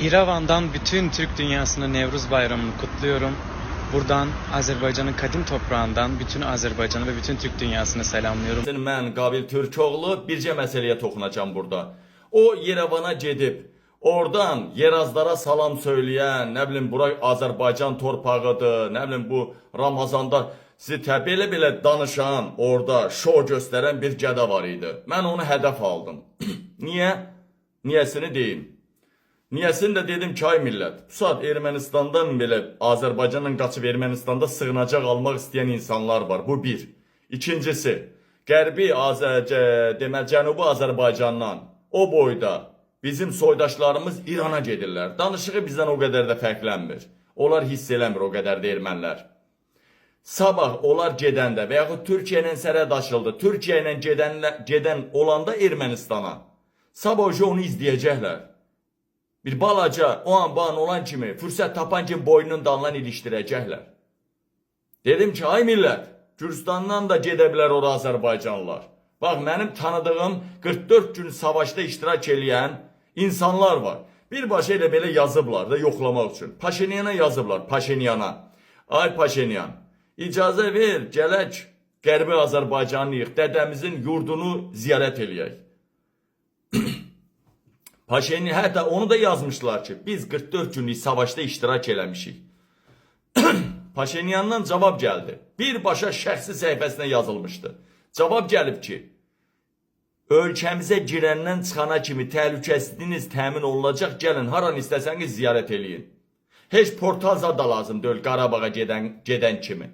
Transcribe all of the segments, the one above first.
İrevan'dan bütün Türk dünyasına Nevruz Bayramı'nı kutluyorum. Buradan Azərbaycanın kadim toprağından bütün Azərbaycanı ve bütün Türk dünyasını selamlıyorum. Mən Qabil Türkoğlu bircə məsələyə toxunacağım burada. O Yerevana gedib, oradan Yerazlara salam söyləyən, nə bilim bura Azərbaycan torpağıdır, nə bilim bu Ramazanda sizi belə danışan, orada şou göstərən bir gədə var idi. Mən onu hədəf aldım. Niyə? Niyəsini deyim. Niyəsini də dedim ki, ay millət, bu saat Ermənistandan belə Azərbaycandan qaçıb Ermənistanda sığınacaq almaq istəyən insanlar var. Bu bir. İkincisi, Qərbi Cənubi Azərbaycandan o boyda bizim soydaşlarımız İrana gedirlər. Danışığı bizdən o qədər də fərqlənmir. Onlar hiss eləmir o qədər də ermənilər. Sabah onlar gedəndə və yaxud Türkiyə ilə sərhəd açıldı, Türkiyə ilə gedən olanda Ermənistana, sabah onu izləyəcəklər. Bir balaca o an bu an olan kimi fürsət tapan kimi boynunun dalından ilişdirəcəklər. Dedim ki, ay millət, Gürcistandan da gedə bilər ora Azərbaycanlılar. Bax, mənim tanıdığım 44 gün savaşda iştirak eləyən insanlar var. Birbaşa elə belə yazıblar da yoxlamaq üçün. Paşinyana yazıblar, Paşinyana. Ay Paşinyan, icazə ver, gələk Qərbi Azərbaycanlıyıq, dədəmizin yurdunu ziyarət eləyək. Paşinyan hətta onu da yazmışlar ki, biz 44 günlük savaşda iştirak eləmişik. Paşinyandan cavab gəldi. Birbaşa şəxsi səhifəsinə yazılmışdı. Cavab gəlib ki, ölkəmizə girəndən çıxana kimi təhlükəsizliyiniz təmin olunacaq, gəlin haran istəsəniz ziyarət eləyin. Heç portal zad da lazım deyil Qarabağa gedən kimi.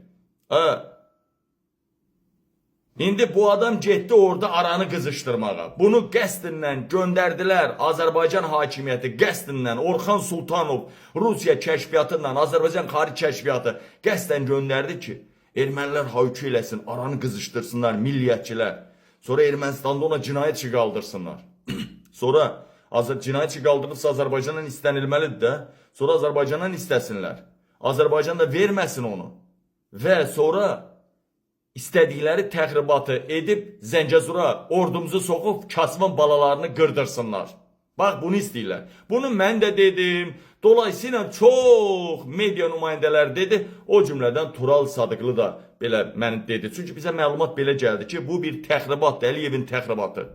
İndi bu adam getdi orada aranı qızışdırmağa. Bunu qəsdindən göndərdilər. Azərbaycan hakimiyyəti qəsdindən Orxan Sultanov Rusiya kəşfiyyatından Azərbaycan xarici kəşfiyyatı qəsdən göndərdi ki, ermənilər haykü eləsin, aranı qızışdırsınlar, milliyyətçilər. Sonra Ermənistanda ona cinayət qaldırsınlar. Sonra cinayət qaldırılırsa Azərbaycandan istənilməlidir də. Sonra Azərbaycandan istəsinlər. Azərbaycan da verməsin onu. Və sonra İstədikləri təxribatı edib Zəngəzura ordumuzu soxub kasımın balalarını qırdırsınlar. Bax, bunu istəyirlər. Bunu mən də dedim. Dolayısıyla çox media nümayəndələr dedi. O cümlədən Tural Sadıqlı da belə məni dedi. Çünki bizə məlumat belə gəldi ki, bu bir təxribatdır, Əliyevin təxribatı.